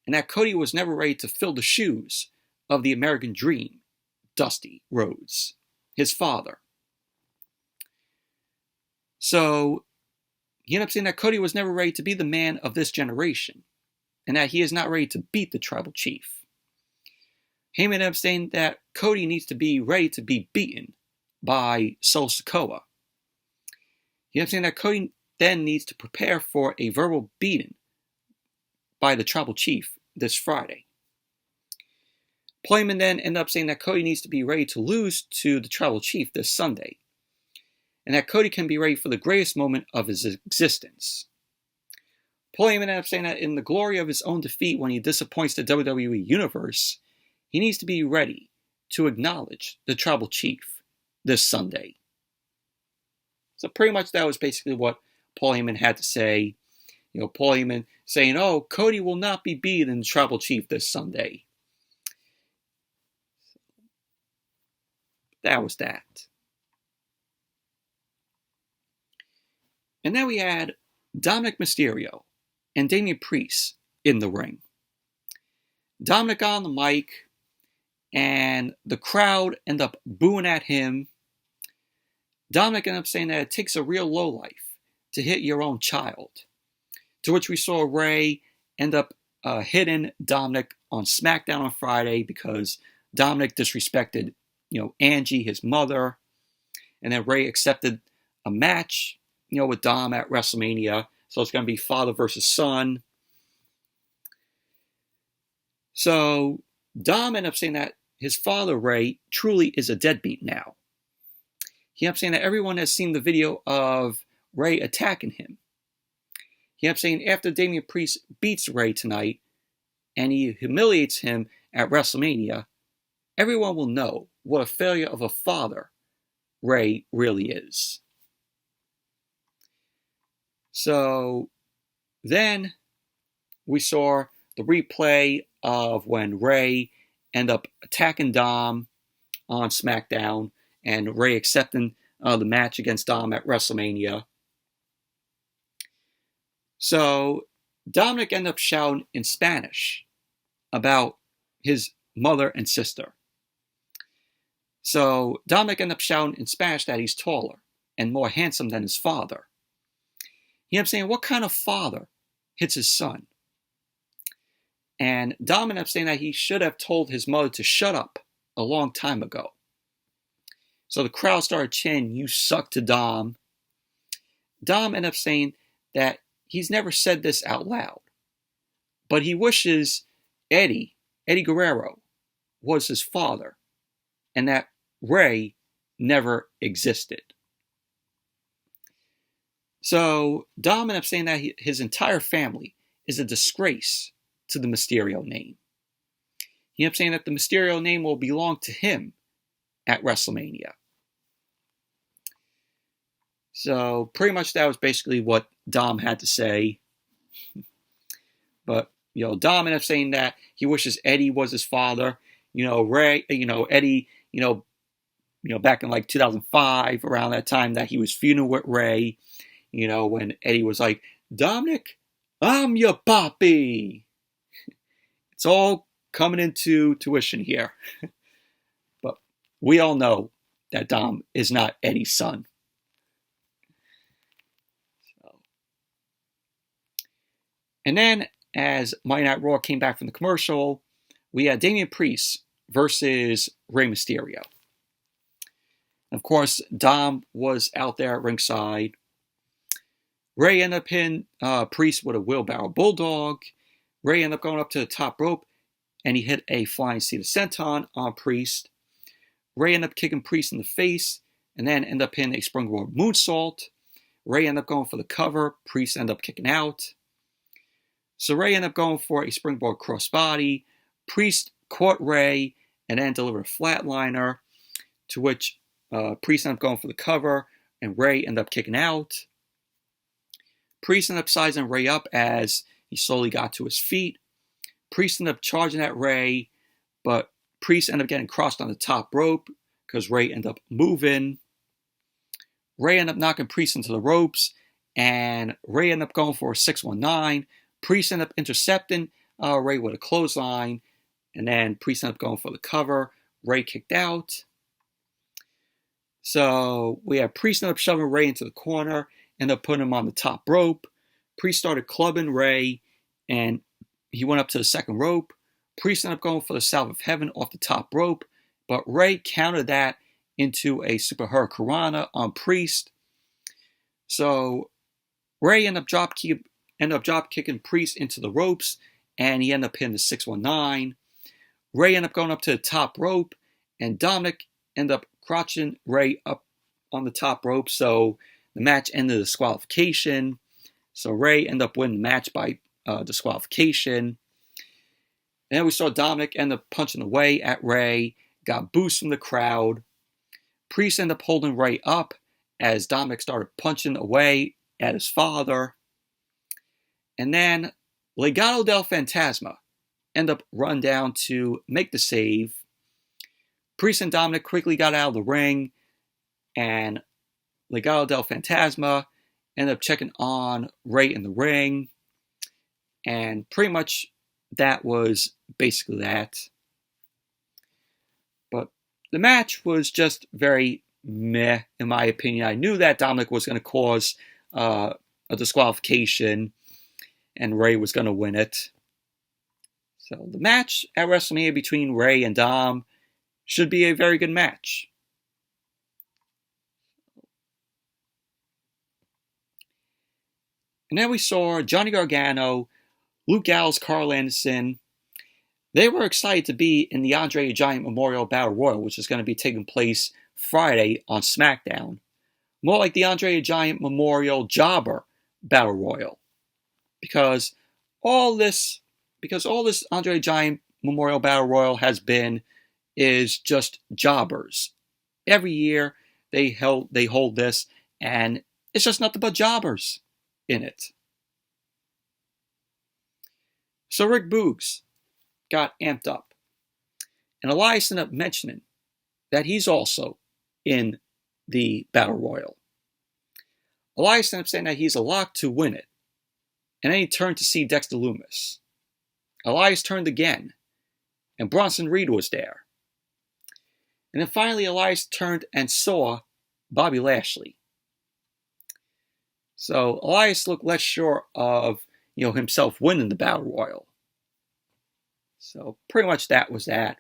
and that Cody was never ready to fill the shoes of the American Dream, Dusty Rhodes, his father. So he ended up saying that Cody was never ready to be the man of this generation, and that he is not ready to beat the tribal chief. Heyman ended up saying that Cody needs to be ready to be beaten by Sikoa. He ended up saying that Cody then needs to prepare for a verbal beating by the tribal chief this Friday. Paul Heyman then ended up saying that Cody needs to be ready to lose to the tribal chief this Sunday, and that Cody can be ready for the greatest moment of his existence. Paul Heyman ended up saying that in the glory of his own defeat when he disappoints the WWE Universe, he needs to be ready to acknowledge the tribal chief this Sunday. So pretty much that was basically what Paul Heyman had to say. Paul Heyman saying, oh, Cody will not be beating the tribal chief this Sunday. That was that. And then we had Dominic Mysterio and Damian Priest in the ring. Dominic got on the mic, and the crowd ended up booing at him. Dominic ended up saying that it takes a real lowlife to hit your own child. To which we saw Ray end up hitting Dominic on Smackdown on Friday because Dominic disrespected, Angie, his mother. And then Ray accepted a match, with Dom at WrestleMania. So it's going to be father versus son. So Dom ended up saying that his father, Ray, truly is a deadbeat now. He ended up saying that everyone has seen the video of Ray attacking him. He ended up saying after Damian Priest beats Ray tonight and he humiliates him at WrestleMania, everyone will know what a failure of a father Ray really is. So then we saw the replay of when Ray ended up attacking Dom on SmackDown and Ray accepting the match against Dom at WrestleMania. So Dominic ended up shouting in Spanish about his mother and sister. So Dominic ended up shouting in Spanish that he's taller and more handsome than his father. He ended up saying, what kind of father hits his son? And Dom ended up saying that he should have told his mother to shut up a long time ago. So the crowd started chanting, "You suck," to Dom. Dom ended up saying that he's never said this out loud, but he wishes Eddie Guerrero, was his father, and that Rey never existed. So Dom ended up saying that his entire family is a disgrace to the Mysterio name. He ended up saying that the Mysterio name will belong to him at WrestleMania. So pretty much that was basically what Dom had to say. But Dom ended up saying that he wishes Eddie was his father. Rey, Eddie, back in like 2005, around that time that he was feuding with Rey, when Eddie was like, "Dominic, I'm your papi." It's all coming into tuition here. But we all know that Dom is not Eddie's son. And then, as Monday Night Raw came back from the commercial, we had Damian Priest versus Rey Mysterio. Of course, Dom was out there at ringside. Rey ended up hitting Priest with a wheelbarrow bulldog. Rey ended up going up to the top rope, and he hit a flying Cedar Senton on Priest. Rey ended up kicking Priest in the face, and then ended up hitting a springboard moonsault. Rey ended up going for the cover. Priest ended up kicking out. So Rey ended up going for a springboard crossbody. Priest caught Rey and then delivered a flatliner, to which Priest ended up going for the cover, and Rey ended up kicking out. Priest ended up sizing Rey up as he slowly got to his feet. Priest ended up charging at Rey, but Priest ended up getting crossed on the top rope because Rey ended up moving. Rey ended up knocking Priest into the ropes, and Rey ended up going for a 619. Priest ended up intercepting Rey with a clothesline, and then Priest ended up going for the cover. Rey kicked out. So we have Priest ended up shoving Rey into the corner, ended up putting him on the top rope. Priest started clubbing Rey, and he went up to the second rope. Priest ended up going for the Salve of Heaven off the top rope, but Rey countered that into a Super Hurricanrana on Priest. So Rey ended up drop kicking Priest into the ropes, and he ended up hitting the 619. Rey ended up going up to the top rope, and Dominic ended up crotching Rey up on the top rope, so the match ended in disqualification. So Rey ended up winning the match by disqualification. And then we saw Dominic end up punching away at Rey, got boosts from the crowd. Priest ended up holding Rey up as Dominic started punching away at his father. And then Legado del Fantasma end up run down to make the save. Priest and Dominic quickly got out of the ring, and Legado del Fantasma ended up checking on Rey in the ring, and pretty much that was basically that. But the match was just very meh, in my opinion. I knew that Dominic was going to cause a disqualification, and Rey was going to win it. So the match at WrestleMania between Rey and Dom should be a very good match. And then we saw Johnny Gargano, Luke Gallows, Carl Anderson. They were excited to be in the Andre the Giant Memorial Battle Royal, which is going to be taking place Friday on Smackdown. More like the Andre the Giant Memorial Jobber Battle Royal. Because all this Andre the Giant Memorial Battle Royal has been is just jobbers. Every year they hold this, and it's just nothing but jobbers in it. So Rick Boogs got amped up, and Elias ended up mentioning that he's also in the Battle Royal. Elias ended up saying that he's a lock to win it. And then he turned to see Dexter Lumis. Elias turned again, and Bronson Reed was there. And then finally, Elias turned and saw Bobby Lashley. So Elias looked less sure of, himself winning the Battle Royal. So pretty much that was that.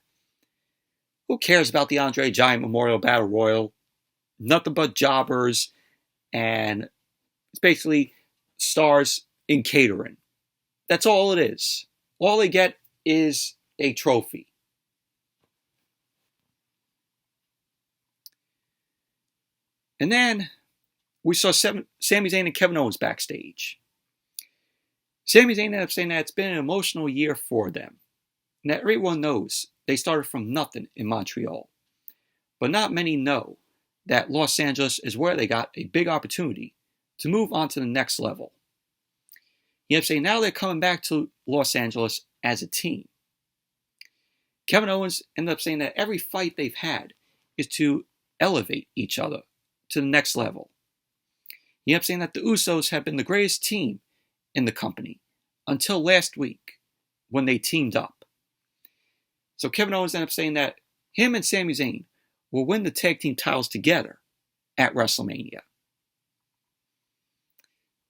Who cares about the Andre Giant Memorial Battle Royal? Nothing but jobbers, and it's basically stars in catering. That's all it is. All they get is a trophy. And then we saw Sami Zayn and Kevin Owens backstage. Sami Zayn ended up saying that it's been an emotional year for them. And that everyone knows they started from nothing in Montreal. But not many know that Los Angeles is where they got a big opportunity to move on to the next level. He ended up saying now they're coming back to Los Angeles as a team. Kevin Owens ended up saying that every fight they've had is to elevate each other to the next level. He ended up saying that the Usos have been the greatest team in the company until last week when they teamed up. So Kevin Owens ended up saying that him and Sami Zayn will win the tag team titles together at WrestleMania.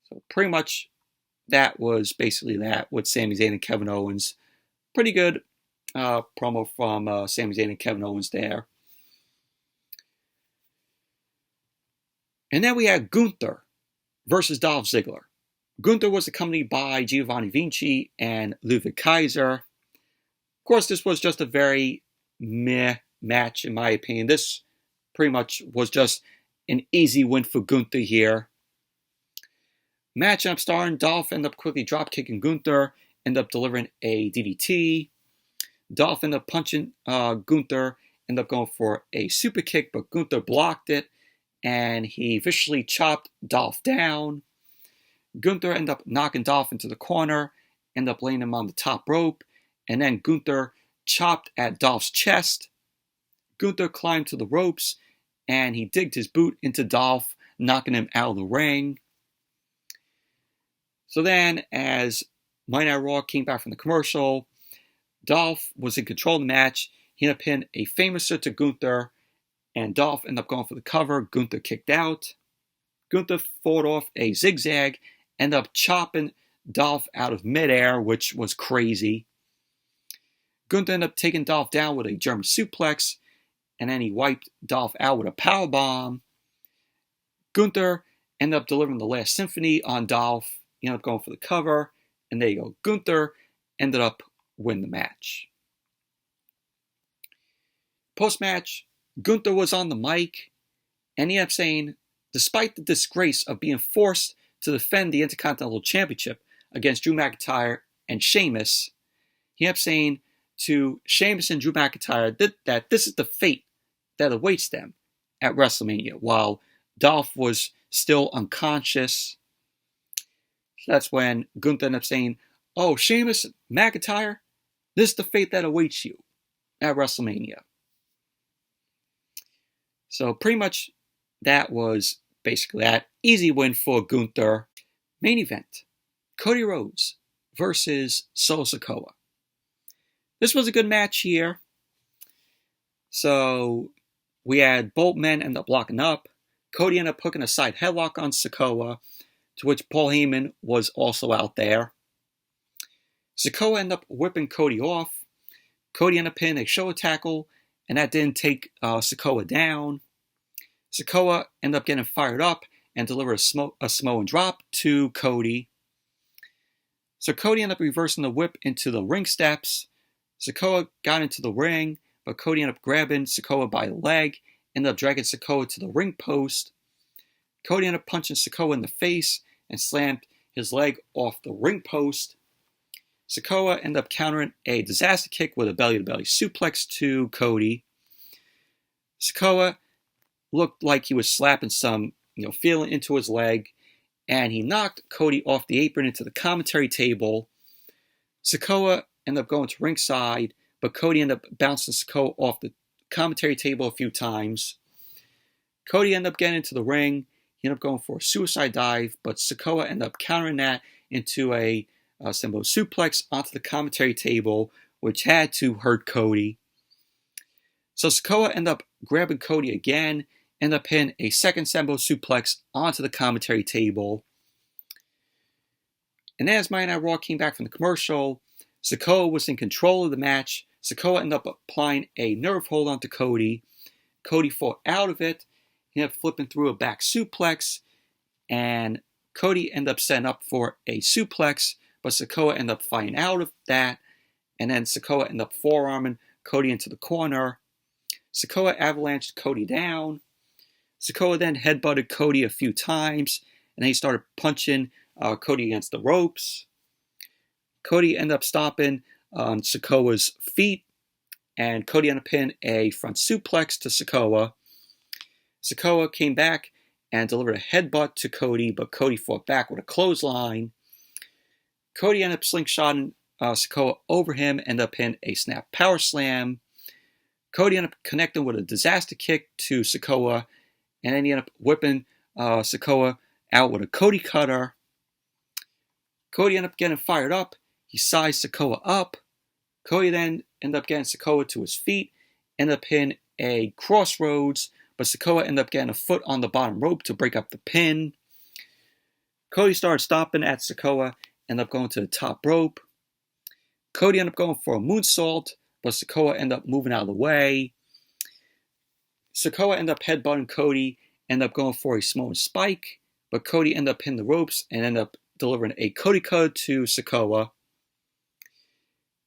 So pretty much that was basically that with Sami Zayn and Kevin Owens. Pretty good promo from Sami Zayn and Kevin Owens there. And then we had Gunther versus Dolph Ziggler. Gunther was accompanied by Giovanni Vinci and Ludwig Kaiser. Of course, this was just a very meh match, in my opinion. This pretty much was just an easy win for Gunther here. Match ended up starting. Dolph ended up quickly drop-kicking Gunther, ended up delivering a DDT. Dolph ended up punching Gunther, ended up going for a super kick, but Gunther blocked it, and he viciously chopped Dolph down. Gunther ended up knocking Dolph into the corner, ended up laying him on the top rope, and then Gunther chopped at Dolph's chest. Gunther climbed to the ropes, and he digged his boot into Dolph, knocking him out of the ring. So then, as Monday Night Raw came back from the commercial, Dolph was in control of the match. He ended up hitting a famouser to Gunther, and Dolph ended up going for the cover. Gunther kicked out. Gunther fought off a zigzag, ended up chopping Dolph out of midair, which was crazy. Gunther ended up taking Dolph down with a German suplex, and then he wiped Dolph out with a powerbomb. Gunther ended up delivering the last symphony on Dolph. He ended up going for the cover, and there you go. Gunther ended up winning the match. Post-match, Gunther was on the mic, and he ended up saying, despite the disgrace of being forced to defend the Intercontinental Championship against Drew McIntyre and Sheamus, he ended up saying to Sheamus and Drew McIntyre that this is the fate that awaits them at WrestleMania, while Dolph was still unconscious. So that's when Gunther ended up saying, oh, Sheamus, McIntyre, this is the fate that awaits you at WrestleMania. So pretty much that was basically that. Easy win for Gunther. Main event, Cody Rhodes versus Solo Sikoa. This was a good match here. So we had both men end up locking up. Cody ended up hooking a side headlock on Sikoa, to which Paul Heyman was also out there. Sikoa ended up whipping Cody off. Cody ended up hitting a shoulder tackle, and that didn't take Sikoa down. Sikoa ended up getting fired up and delivered a Samoan drop to Cody. So Cody ended up reversing the whip into the ring steps. Sikoa got into the ring, but Cody ended up grabbing Sikoa by the leg, ended up dragging Sikoa to the ring post. Cody ended up punching Sikoa in the face and slammed his leg off the ring post. Sikoa ended up countering a disaster kick with a belly-to-belly suplex to Cody. Sikoa looked like he was slapping some, feeling into his leg, and he knocked Cody off the apron into the commentary table. Sikoa ended up going to ringside, but Cody ended up bouncing Sikoa off the commentary table a few times. Cody ended up getting into the ring. He ended up going for a suicide dive, but Sikoa ended up countering that into a Sambo suplex onto the commentary table, which had to hurt Cody. So Sikoa ended up grabbing Cody again, ended up hitting a second Sambo suplex onto the commentary table. And then as Monday Night Raw came back from the commercial, Sikoa was in control of the match. Sikoa ended up applying a nerve hold onto Cody. Cody fought out of it. He ended up flipping through a back suplex, and Cody ended up setting up for a suplex, but Sikoa ended up fighting out of that, and then Sikoa ended up forearming Cody into the corner. Sikoa avalanched Cody down. Sikoa then headbutted Cody a few times, and then he started punching Cody against the ropes. Cody ended up stomping on Sikoa's feet, and Cody ended up pinning a front suplex to Sikoa. Sikoa came back and delivered a headbutt to Cody, but Cody fought back with a clothesline. Cody ended up slingshotting Sikoa over him, ended up pinning a snap power slam. Cody ended up connecting with a disaster kick to Sikoa, and then he ended up whipping Sikoa out with a Cody cutter. Cody ended up getting fired up. He sized Sikoa up. Cody then ended up getting Sikoa to his feet, ended up hitting a crossroads, but Sikoa ended up getting a foot on the bottom rope to break up the pin. Cody started stomping at Sikoa, ended up going to the top rope. Cody ended up going for a moonsault, but Sikoa ended up moving out of the way. Sikoa ended up headbutting Cody, ended up going for a Samoan spike, but Cody ended up hitting the ropes and ended up delivering a Cody cutter to Sikoa.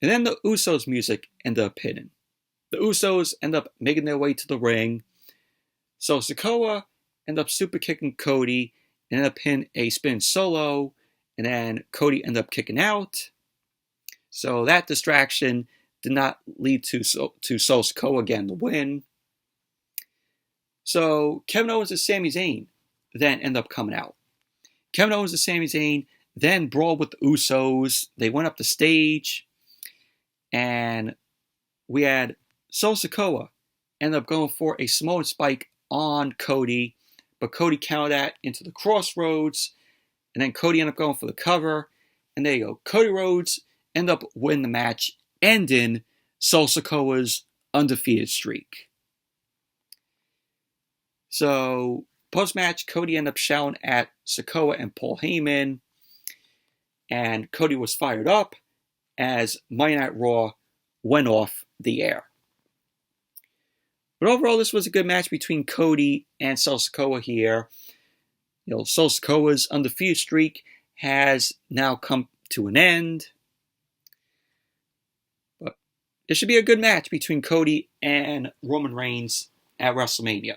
And then the Usos music ended up hitting. The Usos ended up making their way to the ring. So Sikoa ended up super kicking Cody, and ended up hitting a spin solo, and then Cody ended up kicking out. So that distraction did not lead to Sikoa getting the win. So Kevin Owens and Sami Zayn then ended up coming out. Kevin Owens and Sami Zayn then brawled with the Usos. They went up the stage, and we had Sikoa ended up going for a Samoan spike on Cody, but Cody countered that into the crossroads, and then Cody ended up going for the cover, and there you go. Cody Rhodes ended up winning the match, ending Sikoa's undefeated streak. So, post-match, Cody ended up shouting at Sikoa and Paul Heyman, and Cody was fired up as Monday Night Raw went off the air. But overall, this was a good match between Cody and Sikoa here. Sikoa's undefeated streak has now come to an end. But it should be a good match between Cody and Roman Reigns at WrestleMania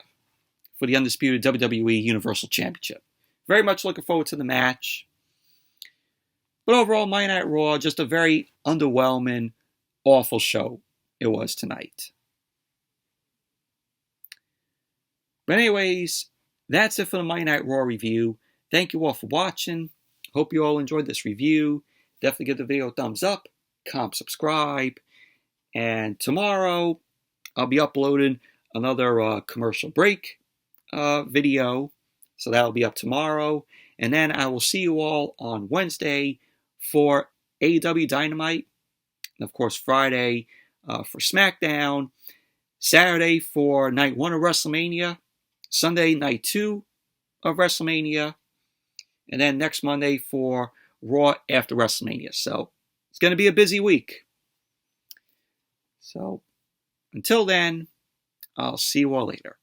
for the undisputed WWE Universal Championship. Very much looking forward to the match. But overall, Monday Night Raw, just a very underwhelming, awful show it was tonight. But anyways, that's it for the Monday Night Raw review. Thank you all for watching. Hope you all enjoyed this review. Definitely give the video a thumbs up, comment, subscribe. And tomorrow, I'll be uploading another commercial break video. So that'll be up tomorrow. And then I will see you all on Wednesday for AEW Dynamite. And of course, Friday for Smackdown. Saturday for Night 1 of WrestleMania. Sunday, Night 2 of WrestleMania. And then next Monday for Raw after WrestleMania. So it's going to be a busy week. So until then, I'll see you all later.